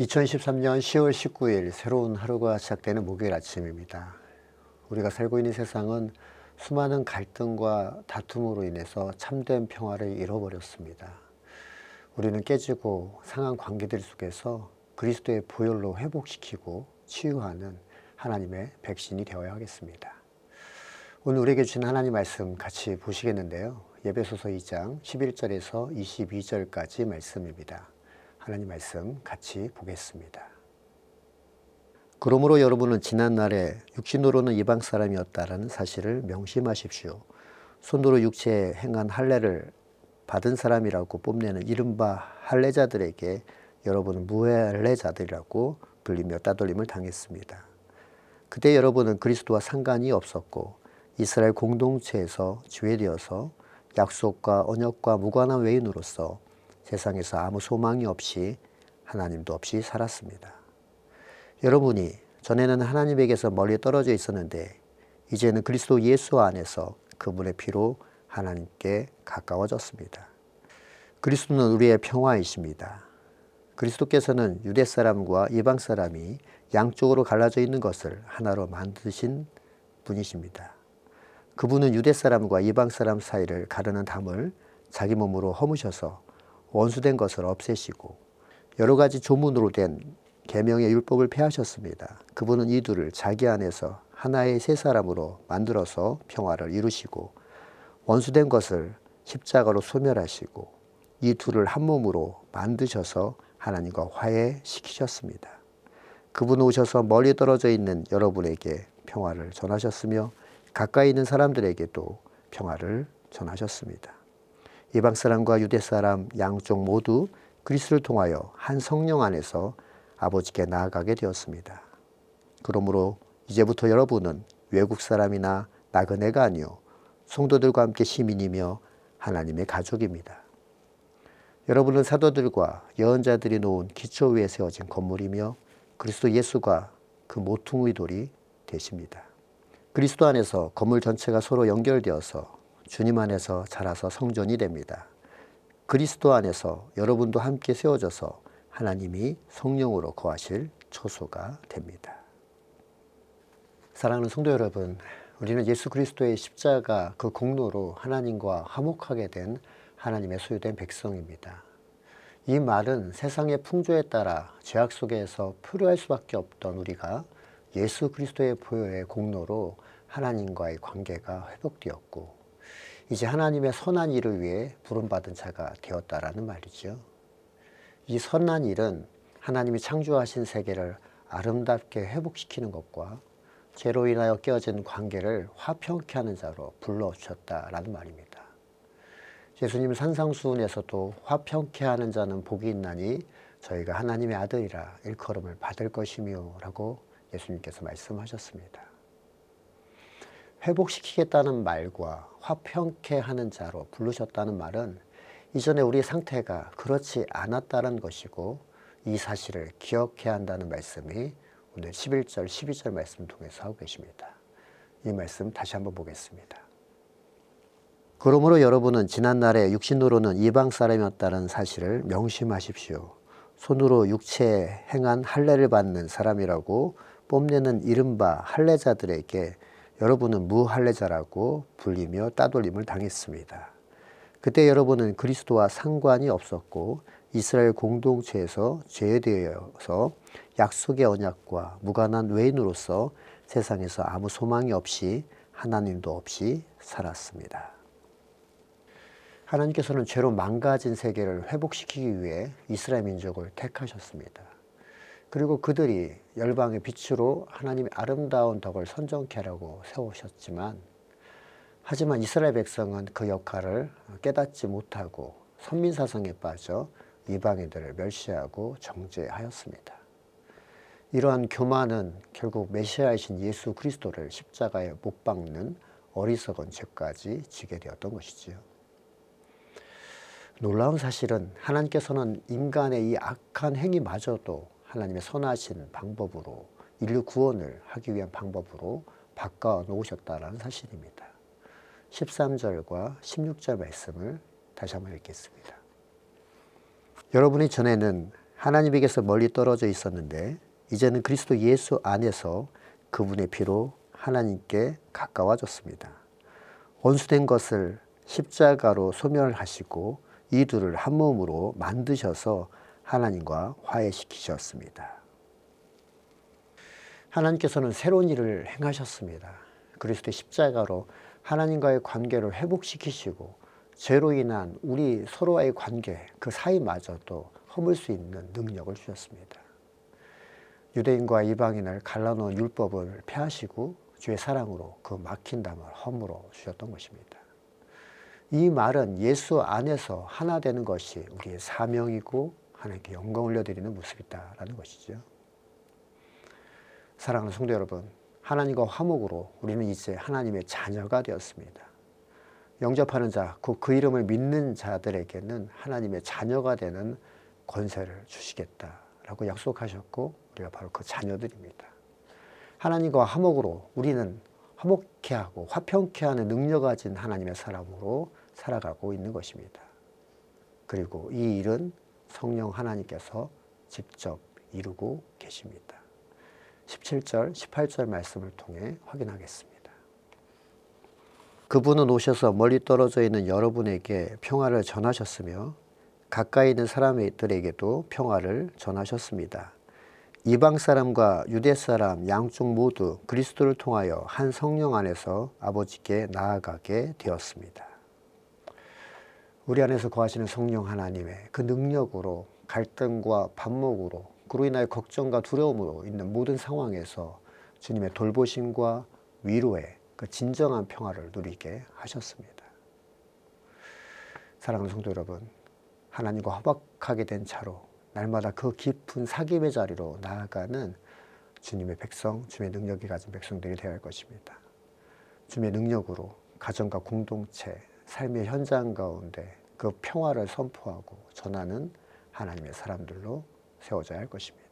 2013년 10월 19일 새로운 하루가 시작되는 목요일 아침입니다. 우리가 살고 있는 세상은 수많은 갈등과 다툼으로 인해서 참된 평화를 잃어버렸습니다. 우리는 깨지고 상한 관계들 속에서 그리스도의 보혈로 회복시키고 치유하는 하나님의 백신이 되어야 하겠습니다. 오늘 우리에게 주신 하나님 말씀 같이 보시겠는데요. 예배소서 2장 11절에서 22절까지 말씀입니다. 하나님 말씀 같이 보겠습니다. 그러므로 여러분은 지난날에 육신으로는 이방 사람이었다라는 사실을 명심하십시오. 손으로 육체에 행한 할례를 받은 사람이라고 뽐내는 이른바 할례자들에게 여러분은 무할례자들이라고 불리며 따돌림을 당했습니다. 그때 여러분은 그리스도와 상관이 없었고 이스라엘 공동체에서 죄되어서 약속과 언약과 무관한 외인으로서 세상에서 아무 소망이 없이 하나님도 없이 살았습니다. 여러분이 전에는 하나님에게서 멀리 떨어져 있었는데 이제는 그리스도 예수 안에서 그분의 피로 하나님께 가까워졌습니다. 그리스도는 우리의 평화이십니다. 그리스도께서는 유대 사람과 이방 사람이 양쪽으로 갈라져 있는 것을 하나로 만드신 분이십니다. 그분은 유대 사람과 이방 사람 사이를 가르는 담을 자기 몸으로 허무셔서 원수된 것을 없애시고 여러 가지 조문으로 된 계명의 율법을 폐하셨습니다. 그분은 이 둘을 자기 안에서 하나의 새 사람으로 만들어서 평화를 이루시고 원수된 것을 십자가로 소멸하시고 이 둘을 한 몸으로 만드셔서 하나님과 화해시키셨습니다. 그분은 오셔서 멀리 떨어져 있는 여러분에게 평화를 전하셨으며 가까이 있는 사람들에게도 평화를 전하셨습니다. 이방 사람과 유대 사람 양쪽 모두 그리스도를 통하여 한 성령 안에서 아버지께 나아가게 되었습니다. 그러므로 이제부터 여러분은 외국 사람이나 나그네가 아니요 성도들과 함께 시민이며 하나님의 가족입니다. 여러분은 사도들과 예언자들이 놓은 기초 위에 세워진 건물이며 그리스도 예수가 그 모퉁이 돌이 되십니다. 그리스도 안에서 건물 전체가 서로 연결되어서 주님 안에서 자라서 성전이 됩니다. 그리스도 안에서 여러분도 함께 세워져서 하나님이 성령으로 거하실 초소가 됩니다. 사랑하는 성도 여러분, 우리는 예수 그리스도의 십자가 그 공로로 하나님과 화목하게 된 하나님의 소유된 백성입니다. 이 말은 세상의 풍조에 따라 죄악 속에서 표류할 수밖에 없던 우리가 예수 그리스도의 보혈의 공로로 하나님과의 관계가 회복되었고 이제 하나님의 선한 일을 위해 부름받은 자가 되었다라는 말이죠. 이 선한 일은 하나님이 창조하신 세계를 아름답게 회복시키는 것과 죄로 인하여 깨어진 관계를 화평케 하는 자로 불러주셨다라는 말입니다. 예수님 산상수훈에서도 화평케 하는 자는 복이 있나니 저희가 하나님의 아들이라 일컬음을 받을 것이며 라고 예수님께서 말씀하셨습니다. 회복시키겠다는 말과 화평케 하는 자로 부르셨다는 말은 이전에 우리의 상태가 그렇지 않았다는 것이고 이 사실을 기억해야 한다는 말씀이 오늘 11절, 12절 말씀 통해서 하고 계십니다. 이 말씀 다시 한번 보겠습니다. 그러므로 여러분은 지난날에 육신으로는 이방 사람이었다는 사실을 명심하십시오. 손으로 육체에 행한 할례를 받는 사람이라고 뽐내는 이른바 할례자들에게 여러분은 무할례자라고 불리며 따돌림을 당했습니다. 그때 여러분은 그리스도와 상관이 없었고 이스라엘 공동체에서 죄되어서 약속의 언약과 무관한 외인으로서 세상에서 아무 소망이 없이 하나님도 없이 살았습니다. 하나님께서는 죄로 망가진 세계를 회복시키기 위해 이스라엘 민족을 택하셨습니다. 그리고 그들이 열방의 빛으로 하나님의 아름다운 덕을 선정케 하려고 세우셨지만 하지만 이스라엘 백성은 그 역할을 깨닫지 못하고 선민사상에 빠져 이방인들을 멸시하고 정죄하였습니다. 이러한 교만은 결국 메시아이신 예수 그리스도를 십자가에 못 박는 어리석은 죄까지 지게 되었던 것이지요. 놀라운 사실은 하나님께서는 인간의 이 악한 행위마저도 하나님의 선하신 방법으로 인류 구원을 하기 위한 방법으로 바꿔 놓으셨다는 사실입니다. 13절과 16절 말씀을 다시 한번 읽겠습니다. 여러분이 전에는 하나님에게서 멀리 떨어져 있었는데 이제는 그리스도 예수 안에서 그분의 피로 하나님께 가까워졌습니다. 원수된 것을 십자가로 소멸하시고 이 둘을 한 몸으로 만드셔서 하나님과 화해시키셨습니다. 하나님께서는 새로운 일을 행하셨습니다. 그리스도의 십자가로 하나님과의 관계를 회복시키시고 죄로 인한 우리 서로와의 관계, 그 사이마저도 허물 수 있는 능력을 주셨습니다. 유대인과 이방인을 갈라놓은 율법을 폐하시고 주의 사랑으로 그 막힌 담을 허물어 주셨던 것입니다. 이 말은 예수 안에서 하나 되는 것이 우리의 사명이고 하나님께 영광 올려드리는 모습이다라는 것이죠. 사랑하는 성도 여러분, 하나님과 화목으로 우리는 이제 하나님의 자녀가 되었습니다. 영접하는 자, 곧 그 이름을 믿는 자들에게는 하나님의 자녀가 되는 권세를 주시겠다라고 약속하셨고 우리가 바로 그 자녀들입니다. 하나님과 화목으로 우리는 화목케 하고 화평케 하는 능력을 가진 하나님의 사람으로 살아가고 있는 것입니다. 그리고 이 일은 성령 하나님께서 직접 이루고 계십니다. 17절, 18절 말씀을 통해 확인하겠습니다. 그분은 오셔서 멀리 떨어져 있는 여러분에게 평화를 전하셨으며 가까이 있는 사람들에게도 평화를 전하셨습니다. 이방 사람과 유대 사람 양쪽 모두 그리스도를 통하여 한 성령 안에서 아버지께 나아가게 되었습니다. 우리 안에서 거하시는 성령 하나님의 그 능력으로 갈등과 반목으로 그로 인하여 걱정과 두려움으로 있는 모든 상황에서 주님의 돌보심과 위로의 그 진정한 평화를 누리게 하셨습니다. 사랑하는 성도 여러분, 하나님과 화목하게 된 차로 날마다 그 깊은 사귐의 자리로 나아가는 주님의 백성, 주님의 능력이 가진 백성들이 되어야 할 것입니다. 주님의 능력으로 가정과 공동체, 삶의 현장 가운데 그 평화를 선포하고 전하는 하나님의 사람들로 세워져야 할 것입니다.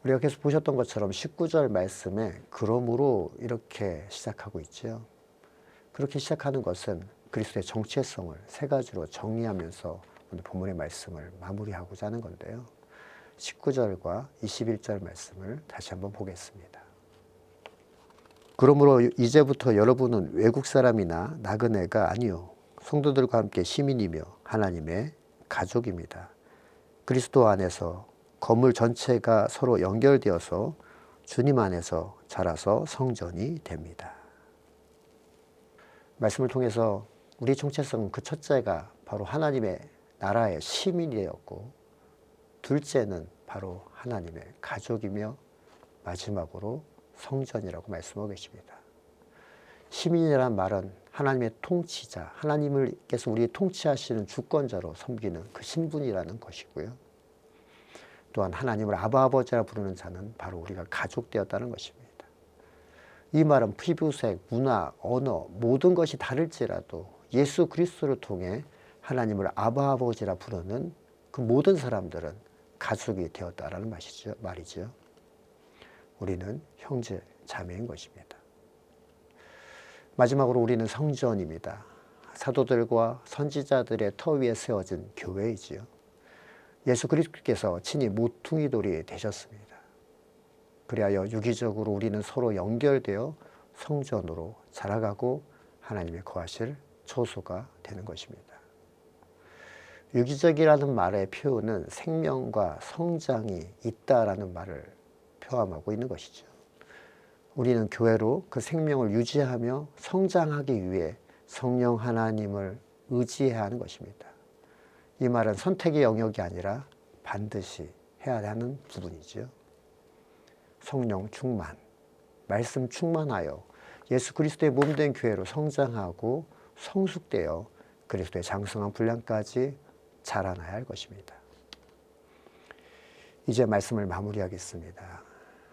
우리가 계속 보셨던 것처럼 19절 말씀에 그러므로 이렇게 시작하고 있죠. 그렇게 시작하는 것은 그리스도의 정체성을 세 가지로 정리하면서 오늘 본문의 말씀을 마무리하고자 하는 건데요. 19절과 21절 말씀을 다시 한번 보겠습니다. 그러므로 이제부터 여러분은 외국 사람이나 나그네가 아니요 성도들과 함께 시민이며 하나님의 가족입니다. 그리스도 안에서 건물 전체가 서로 연결되어서 주님 안에서 자라서 성전이 됩니다. 말씀을 통해서 우리 정체성 그 첫째가 바로 하나님의 나라의 시민이었고 둘째는 바로 하나님의 가족이며 마지막으로 성전이라고 말씀하고 계십니다. 시민이라는 말은 하나님의 통치자, 하나님께서 우리 통치하시는 주권자로 섬기는 그 신분이라는 것이고요. 또한 하나님을 아버지라 부르는 자는 바로 우리가 가족되었다는 것입니다. 이 말은 피부색, 문화, 언어 모든 것이 다를지라도 예수 그리스도를 통해 하나님을 아버지라 부르는 그 모든 사람들은 가족이 되었다라는 말이죠. 우리는 형제, 자매인 것입니다. 마지막으로 우리는 성전입니다. 사도들과 선지자들의 터 위에 세워진 교회이지요. 예수 그리스도께서 친히 모퉁이 돌이 되셨습니다. 그리하여 유기적으로 우리는 서로 연결되어 성전으로 자라가고 하나님의 거하실 초소가 되는 것입니다. 유기적이라는 말의 표현은 생명과 성장이 있다라는 말을 표함하고 있는 것이죠. 우리는 교회로 그 생명을 유지하며 성장하기 위해 성령 하나님을 의지해야 하는 것입니다. 이 말은 선택의 영역이 아니라 반드시 해야 하는 부분이죠. 성령 충만, 말씀 충만하여 예수 그리스도의 몸된 교회로 성장하고 성숙되어 그리스도의 장성한 분량까지 자라나야 할 것입니다. 이제 말씀을 마무리하겠습니다.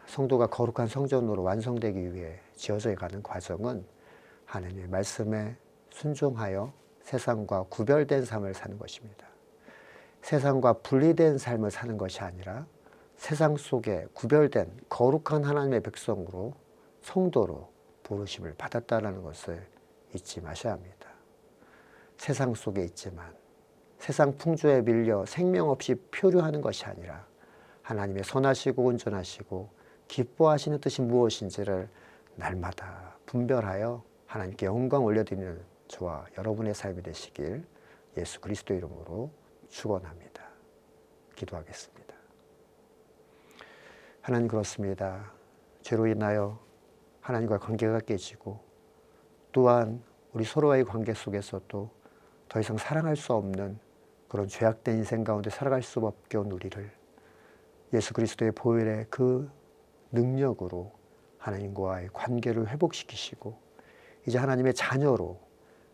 성도가 거룩한 성전으로 완성되기 위해 지어져 가는 과정은 하나님의 말씀에 순종하여 세상과 구별된 삶을 사는 것입니다. 세상과 분리된 삶을 사는 것이 아니라 세상 속에 구별된 거룩한 하나님의 백성으로 성도로 부르심을 받았다는 것을 잊지 마셔야 합니다. 세상 속에 있지만 세상 풍조에 밀려 생명 없이 표류하는 것이 아니라 하나님의 선하시고 온전하시고 기뻐하시는 뜻이 무엇인지를 날마다 분별하여 하나님께 영광 올려드리는 저와 여러분의 삶이 되시길 예수 그리스도 이름으로 축원합니다. 기도하겠습니다. 하나님, 그렇습니다. 죄로 인하여 하나님과 관계가 깨지고 또한 우리 서로의 관계 속에서도 더 이상 사랑할 수 없는 그런 죄악된 인생 가운데 살아갈 수밖에 없는 우리를 예수 그리스도의 보혈의 그 능력으로 하나님과의 관계를 회복시키시고 이제 하나님의 자녀로,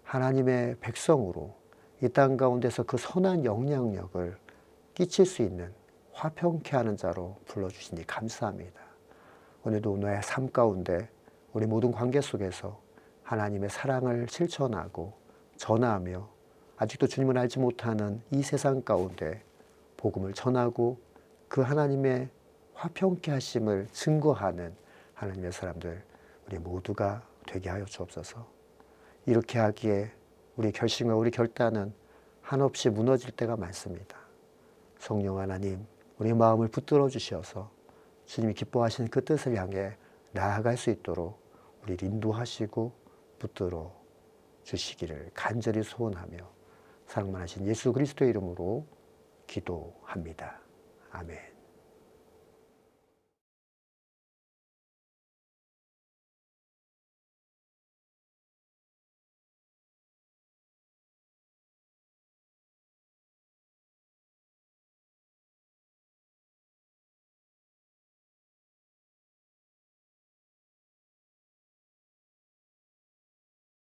하나님의 백성으로 이 땅 가운데서 그 선한 영향력을 끼칠 수 있는 화평케 하는 자로 불러주시니 감사합니다. 오늘도 너의 삶 가운데 우리 모든 관계 속에서 하나님의 사랑을 실천하고 전하며 아직도 주님을 알지 못하는 이 세상 가운데 복음을 전하고 그 하나님의 화평케 하심을 증거하는 하나님의 사람들 우리 모두가 되게 하여 주옵소서. 이렇게 하기에 우리 결심과 우리 결단은 한없이 무너질 때가 많습니다. 성령 하나님, 우리 마음을 붙들어 주셔서 주님이 기뻐하시는 그 뜻을 향해 나아갈 수 있도록 우리를 인도하시고 붙들어 주시기를 간절히 소원하며 사랑만 하신 예수 그리스도의 이름으로 기도합니다. 아멘.